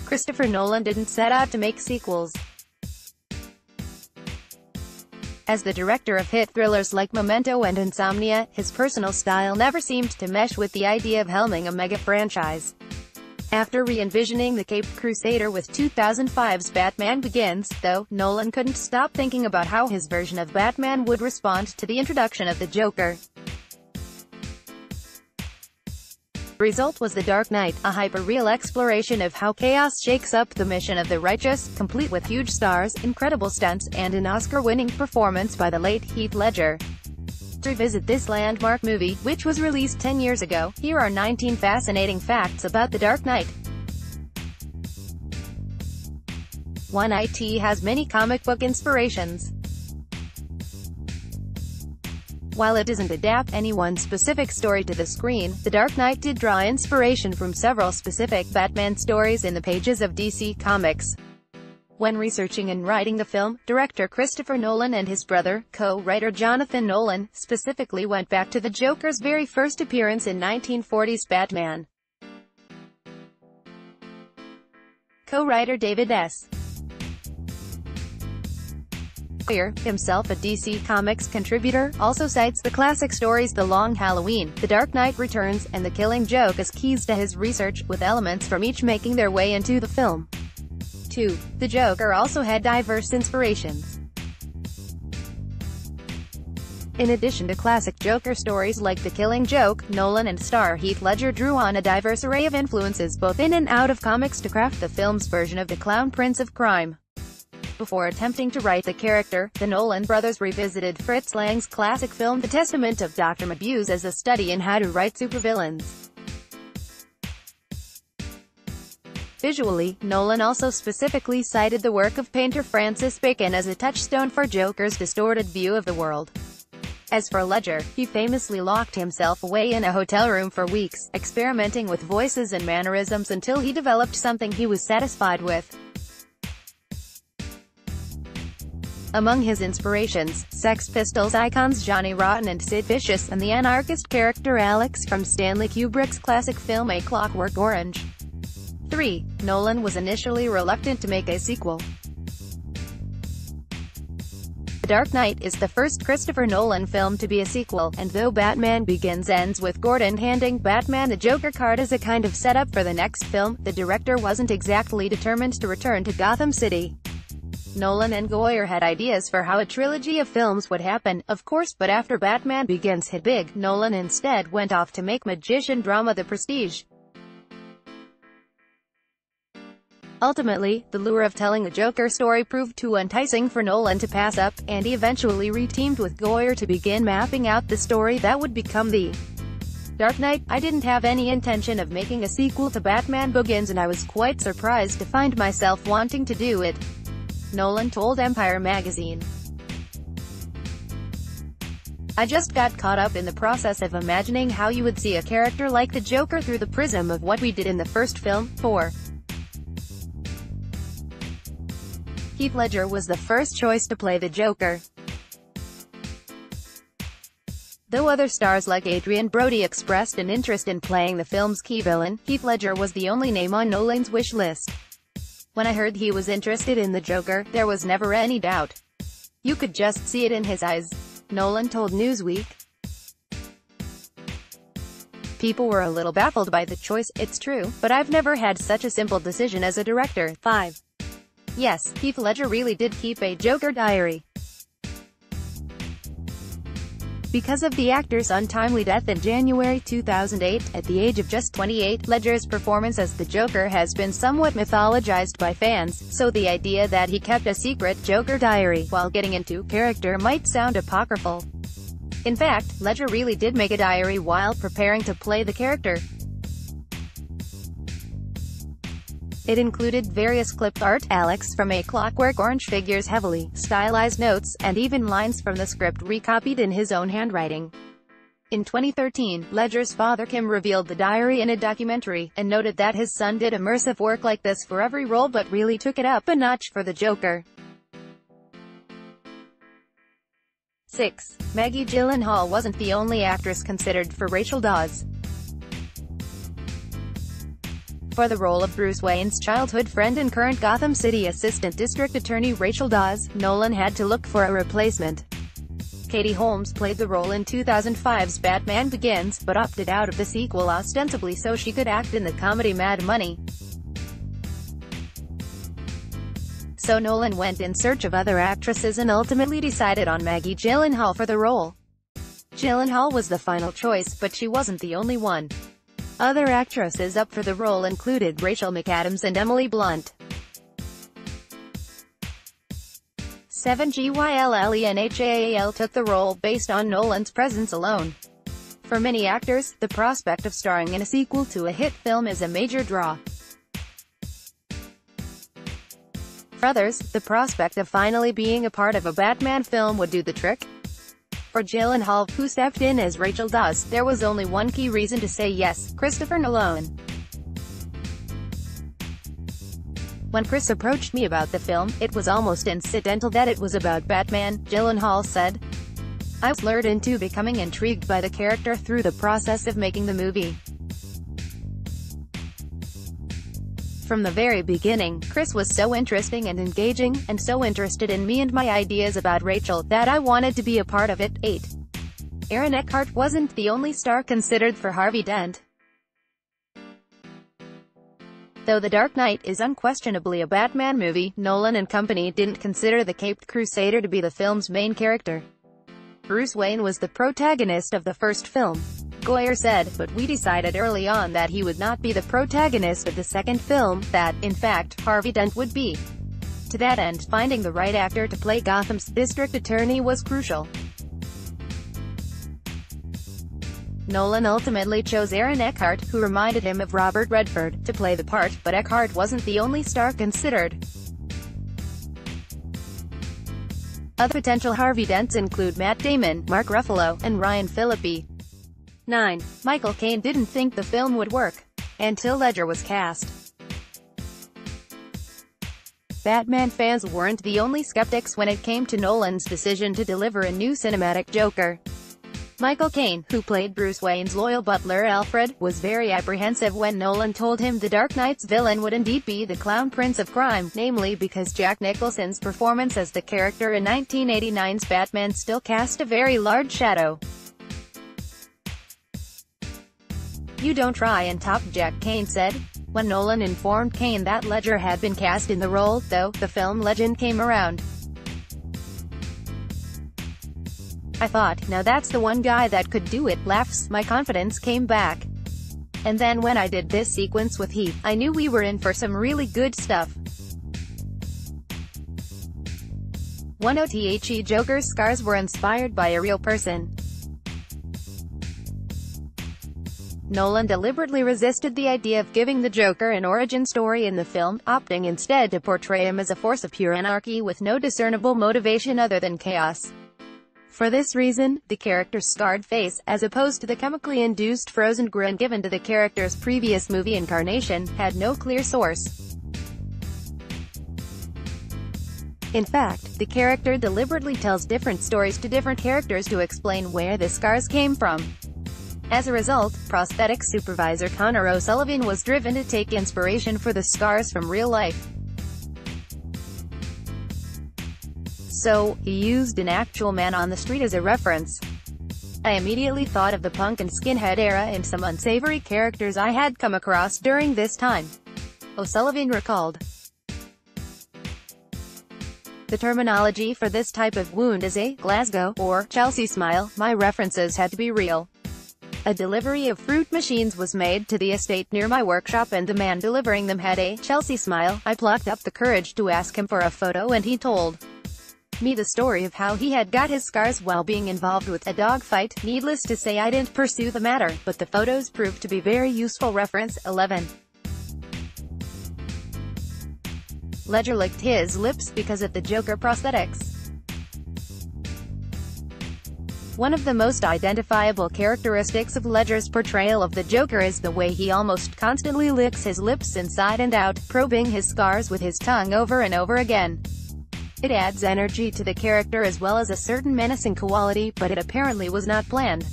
Christopher Nolan didn't set out to make sequels. As the director of hit thrillers like Memento and Insomnia, his personal style never seemed to mesh with the idea of helming a mega-franchise. After re-envisioning the Caped Crusader with 2005's Batman Begins, though, Nolan couldn't stop thinking about how his version of Batman would respond to the introduction of the Joker. The result was The Dark Knight, a hyper-real exploration of how chaos shakes up the mission of the righteous, complete with huge stars, incredible stunts, and an Oscar-winning performance by the late Heath Ledger. To revisit this landmark movie, which was released 10 years ago, here are 19 fascinating facts about The Dark Knight. 1. It has many comic book inspirations. While it doesn't adapt any one specific story to the screen, The Dark Knight did draw inspiration from several specific Batman stories in the pages of DC Comics. When researching and writing the film, director Christopher Nolan and his brother, co-writer Jonathan Nolan, specifically went back to the Joker's very first appearance in 1940's Batman. Co-writer David S. Goyer, himself a DC Comics contributor, also cites the classic stories The Long Halloween, The Dark Knight Returns, and The Killing Joke as keys to his research, with elements from each making their way into the film. 2. The Joker also had diverse inspirations. In addition to classic Joker stories like The Killing Joke, Nolan and star Heath Ledger drew on a diverse array of influences both in and out of comics to craft the film's version of the Clown Prince of Crime. Before attempting to write the character, the Nolan brothers revisited Fritz Lang's classic film The Testament of Dr. Mabuse as a study in how to write supervillains. Visually, Nolan also specifically cited the work of painter Francis Bacon as a touchstone for Joker's distorted view of the world. As for Ledger, he famously locked himself away in a hotel room for weeks, experimenting with voices and mannerisms until he developed something he was satisfied with. Among his inspirations, Sex Pistols icons Johnny Rotten and Sid Vicious, and the anarchist character Alex from Stanley Kubrick's classic film A Clockwork Orange. 3. Nolan was initially reluctant to make a sequel. The Dark Knight is the first Christopher Nolan film to be a sequel, and though Batman Begins ends with Gordon handing Batman the Joker card as a kind of setup for the next film, the director wasn't exactly determined to return to Gotham City. Nolan and Goyer had ideas for how a trilogy of films would happen, of course, but after Batman Begins hit big, Nolan instead went off to make magician drama The Prestige. Ultimately, the lure of telling the Joker story proved too enticing for Nolan to pass up, and he eventually re-teamed with Goyer to begin mapping out the story that would become The Dark Knight. I didn't have any intention of making a sequel to Batman Begins, and I was quite surprised to find myself wanting to do it, Nolan told Empire magazine. I just got caught up in the process of imagining how you would see a character like the Joker through the prism of what we did in the first film. 4. Heath Ledger was the first choice to play the Joker. Though other stars like Adrian Brody expressed an interest in playing the film's key villain, Heath Ledger was the only name on Nolan's wish list. When I heard he was interested in the Joker, there was never any doubt. You could just see it in his eyes, Nolan told Newsweek. People were a little baffled by the choice, it's true, but I've never had such a simple decision as a director. 5. Yes, Heath Ledger really did keep a Joker diary. Because of the actor's untimely death in January 2008, at the age of just 28, Ledger's performance as the Joker has been somewhat mythologized by fans, so the idea that he kept a secret Joker diary while getting into character might sound apocryphal. In fact, Ledger really did make a diary while preparing to play the character. It included various clip art, Alex from A Clockwork Orange figures heavily stylized notes, and even lines from the script recopied in his own handwriting. In 2013, Ledger's father Kim revealed the diary in a documentary, and noted that his son did immersive work like this for every role but really took it up a notch for the Joker. 6. Maggie Gyllenhaal wasn't the only actress considered for Rachel Dawes. For the role of Bruce Wayne's childhood friend and current Gotham City Assistant District Attorney Rachel Dawes, Nolan had to look for a replacement. Katie Holmes played the role in 2005's Batman Begins, but opted out of the sequel ostensibly so she could act in the comedy Mad Money. So Nolan went in search of other actresses and ultimately decided on Maggie Gyllenhaal for the role. Gyllenhaal was the final choice, but she wasn't the only one. Other actresses up for the role included Rachel McAdams and Emily Blunt. 7GYLLENHAAL took the role based on Nolan's presence alone. For many actors, the prospect of starring in a sequel to a hit film is a major draw. For others, the prospect of finally being a part of a Batman film would do the trick. For Gyllenhaal, who stepped in as Rachel Dawes, there was only one key reason to say yes: Christopher Nolan. When Chris approached me about the film, it was almost incidental that it was about Batman, Gyllenhaal said. I was lured into becoming intrigued by the character through the process of making the movie. From the very beginning, Chris was so interesting and engaging, and so interested in me and my ideas about Rachel, that I wanted to be a part of it. 8. Aaron Eckhart wasn't the only star considered for Harvey Dent. Though The Dark Knight is unquestionably a Batman movie, Nolan and company didn't consider the Caped Crusader to be the film's main character. Bruce Wayne was the protagonist of the first film, Goyer said, but we decided early on that he would not be the protagonist of the second film, that, in fact, Harvey Dent would be. To that end, finding the right actor to play Gotham's district attorney was crucial. Nolan ultimately chose Aaron Eckhart, who reminded him of Robert Redford, to play the part, but Eckhart wasn't the only star considered. Other potential Harvey Dents include Matt Damon, Mark Ruffalo, and Ryan Phillippe. 9. Michael Caine didn't think the film would work until Ledger was cast. Batman fans weren't the only skeptics when it came to Nolan's decision to deliver a new cinematic Joker. Michael Caine, who played Bruce Wayne's loyal butler Alfred, was very apprehensive when Nolan told him The Dark Knight's villain would indeed be the Clown Prince of Crime, namely because Jack Nicholson's performance as the character in 1989's Batman still cast a very large shadow. "You don't try and top Jack," Caine said. When Nolan informed Caine that Ledger had been cast in the role, though, the film legend came around. "I thought, now that's the one guy that could do it," laughs. "My confidence came back. And then when I did this sequence with Heath, I knew we were in for some really good stuff." 10th Joker's scars were inspired by a real person. Nolan deliberately resisted the idea of giving the Joker an origin story in the film, opting instead to portray him as a force of pure anarchy with no discernible motivation other than chaos. For this reason, the character's scarred face, as opposed to the chemically induced frozen grin given to the character's previous movie incarnation, had no clear source. In fact, the character deliberately tells different stories to different characters to explain where the scars came from. As a result, prosthetics supervisor Connor O'Sullivan was driven to take inspiration for the scars from real life. So, he used an actual man on the street as a reference. "I immediately thought of the punk and skinhead era and some unsavory characters I had come across during this time," O'Sullivan recalled. The terminology for this type of wound is a Glasgow or Chelsea smile. My references had to be real. A delivery of fruit machines was made to the estate near my workshop and the man delivering them had a Chelsea smile. I plucked up the courage to ask him for a photo and he told me the story of how he had got his scars while being involved with a dogfight. Needless to say, I didn't pursue the matter, but the photos proved to be very useful reference. 11. Ledger licked his lips because of the Joker prosthetics. One of the most identifiable characteristics of Ledger's portrayal of the Joker is the way he almost constantly licks his lips inside and out, probing his scars with his tongue over and over again. It adds energy to the character as well as a certain menacing quality, but it apparently was not planned.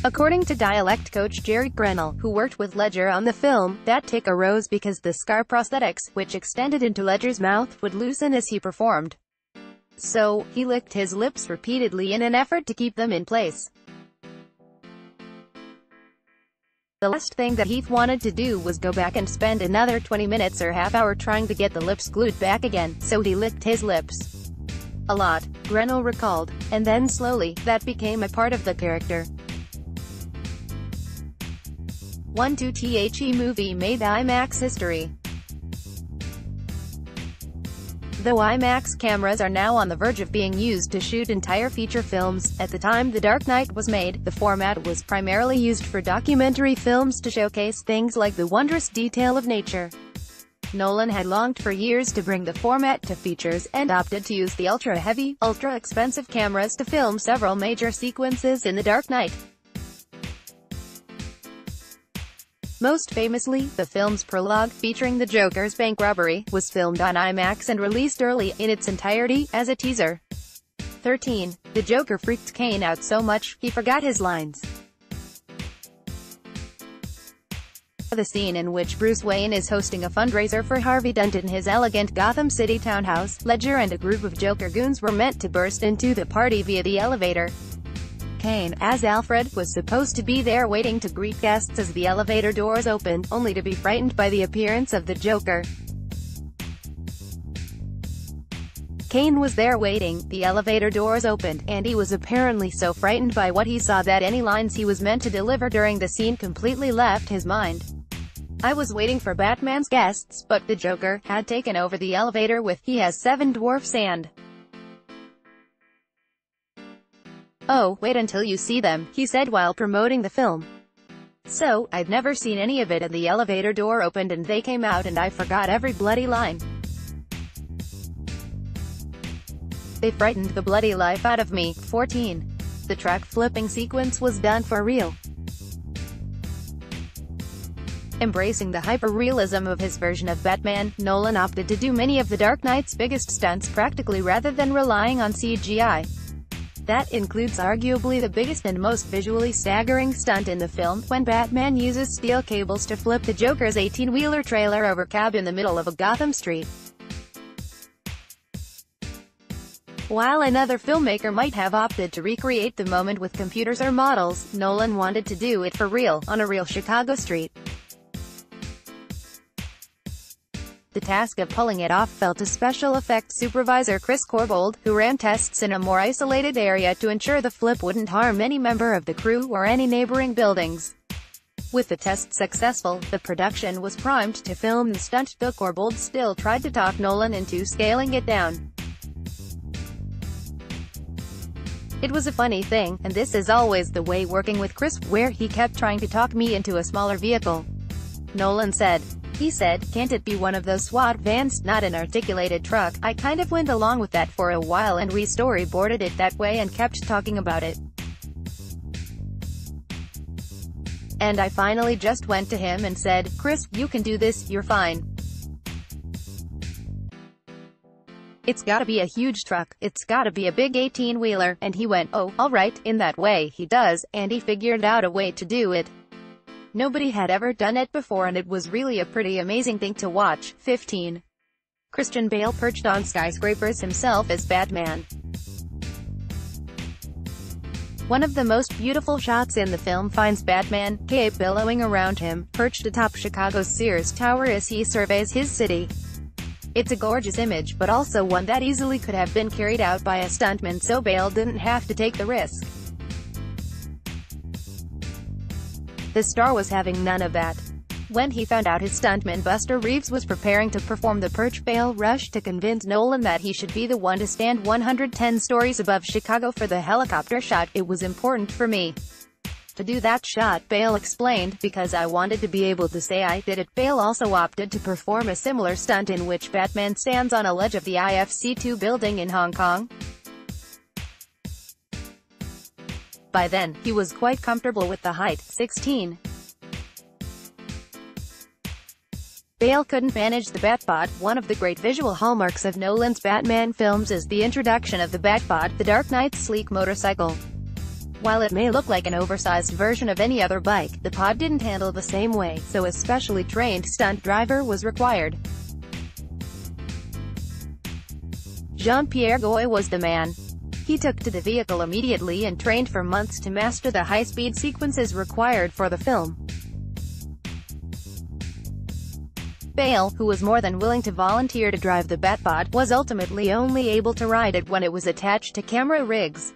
According to dialect coach Jerry Grenell, who worked with Ledger on the film, that tick arose because the scar prosthetics, which extended into Ledger's mouth, would loosen as he performed. So, he licked his lips repeatedly in an effort to keep them in place. The last thing that Heath wanted to do was go back and spend another 20 minutes or half-hour trying to get the lips glued back again, so he licked his lips a lot, Grenell recalled. And then slowly, that became a part of the character. 1-2 movie made IMAX history. Though IMAX cameras are now on the verge of being used to shoot entire feature films, at the time The Dark Knight was made, the format was primarily used for documentary films to showcase things like the wondrous detail of nature. Nolan had longed for years to bring the format to features, and opted to use the ultra-heavy, ultra-expensive cameras to film several major sequences in The Dark Knight. Most famously, the film's prologue, featuring the Joker's bank robbery, was filmed on IMAX and released early, in its entirety, as a teaser. 13. The Joker freaked Kane out so much, he forgot his lines. The scene in which Bruce Wayne is hosting a fundraiser for Harvey Dent in his elegant Gotham City townhouse, Ledger and a group of Joker goons were meant to burst into the party via the elevator. Kane, as Alfred, was supposed to be there waiting to greet guests as the elevator doors opened, only to be frightened by the appearance of the Joker. Kane was there waiting, the elevator doors opened, and he was apparently so frightened by what he saw that any lines he was meant to deliver during the scene completely left his mind. I was waiting for Batman's guests, but the Joker had taken over the elevator with, he has 7 dwarfs and... "Oh, wait until you see them," he said while promoting the film. So, I'd never seen any of it, and the elevator door opened and they came out and I forgot every bloody line. They frightened the bloody life out of me. 14. The truck flipping sequence was done for real. Embracing the hyper-realism of his version of Batman, Nolan opted to do many of The Dark Knight's biggest stunts practically rather than relying on CGI. That includes arguably the biggest and most visually staggering stunt in the film, when Batman uses steel cables to flip the Joker's 18-wheeler trailer over cab in the middle of a Gotham street. While another filmmaker might have opted to recreate the moment with computers or models, Nolan wanted to do it for real, on a real Chicago street. The task of pulling it off fell to special effects supervisor Chris Corbould, who ran tests in a more isolated area to ensure the flip wouldn't harm any member of the crew or any neighboring buildings. With the test successful, the production was primed to film the stunt, though Corbould still tried to talk Nolan into scaling it down. It was a funny thing, and this is always the way working with Chris, where he kept trying to talk me into a smaller vehicle. Nolan said. He said, "Can't it be one of those SWAT vans, not an articulated truck?" I kind of went along with that for a while and we storyboarded it that way and kept talking about it. And I finally just went to him and said, "Chris, you can do this, you're fine. It's gotta be a huge truck, it's gotta be a big 18-wheeler, and he went, "Oh, alright," in that way he does, and he figured out a way to do it. Nobody had ever done it before and it was really a pretty amazing thing to watch. 15. Christian Bale perched on skyscrapers himself as Batman. One of the most beautiful shots in the film finds Batman, cape billowing around him, perched atop Chicago's Sears Tower as he surveys his city. It's a gorgeous image, but also one that easily could have been carried out by a stuntman, so Bale didn't have to take the risk. The star was having none of that. When he found out his stuntman Buster Reeves was preparing to perform the perch, Bale rushed to convince Nolan that he should be the one to stand 110 stories above Chicago for the helicopter shot. "It was important for me to do that shot," Bale explained, "because I wanted to be able to say I did it." Bale also opted to perform a similar stunt in which Batman stands on a ledge of the IFC2 building in Hong Kong. By then, he was quite comfortable with the height. 16. Bale couldn't manage the Batbot. One of the great visual hallmarks of Nolan's Batman films is the introduction of the Batbot, the Dark Knight's sleek motorcycle. While it may look like an oversized version of any other bike, the pod didn't handle the same way, so a specially trained stunt driver was required. Jean-Pierre Goy was the man. He took to the vehicle immediately and trained for months to master the high-speed sequences required for the film. Bale, who was more than willing to volunteer to drive the Batpod, was ultimately only able to ride it when it was attached to camera rigs.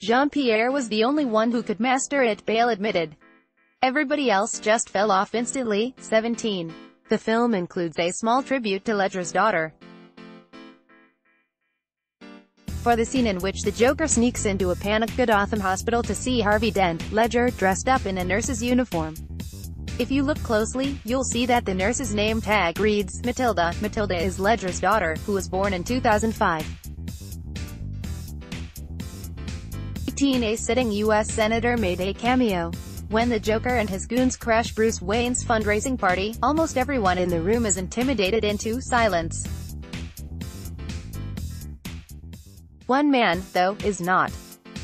Jean-Pierre was the only one who could master it, Bale admitted. Everybody else just fell off instantly. 17. The film includes a small tribute to Ledger's daughter. For the scene in which the Joker sneaks into a panicked Gotham hospital to see Harvey Dent, Ledger dressed up in a nurse's uniform. If you look closely, you'll see that the nurse's name tag reads Matilda. Matilda is Ledger's daughter, who was born in 2005. 18. A sitting U.S. senator made a cameo. When the Joker and his goons crash Bruce Wayne's fundraising party, almost everyone in the room is intimidated into silence. One man, though, is not.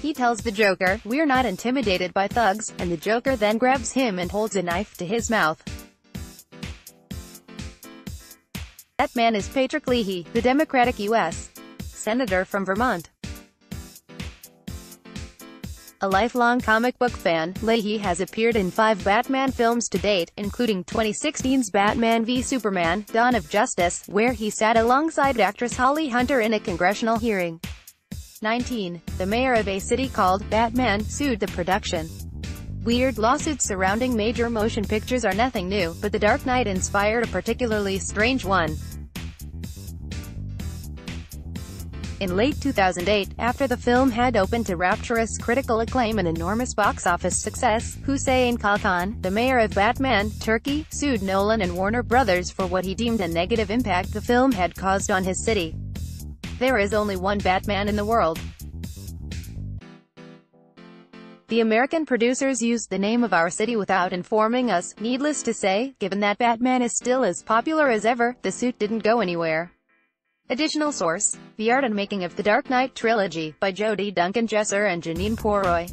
He tells the Joker, "We're not intimidated by thugs," and the Joker then grabs him and holds a knife to his mouth. That man is Patrick Leahy, the Democratic U.S. Senator from Vermont. A lifelong comic book fan, Leahy has appeared in 5 Batman films to date, including 2016's Batman v Superman: Dawn of Justice, where he sat alongside actress Holly Hunter in a congressional hearing. 19. The mayor of a city called Batman sued the production. Weird lawsuits surrounding major motion pictures are nothing new, but The Dark Knight inspired a particularly strange one. In late 2008, after the film had opened to rapturous critical acclaim and enormous box office success, Hussein Khalkhan, the mayor of Batman, Turkey, sued Nolan and Warner Brothers for what he deemed a negative impact the film had caused on his city. There is only one Batman in the world. The American producers used the name of our city without informing us. Needless to say, given that Batman is still as popular as ever, the suit didn't go anywhere. Additional source: The Art and Making of the Dark Knight Trilogy, by Jody Duncan Jesser and Janine Pooroy.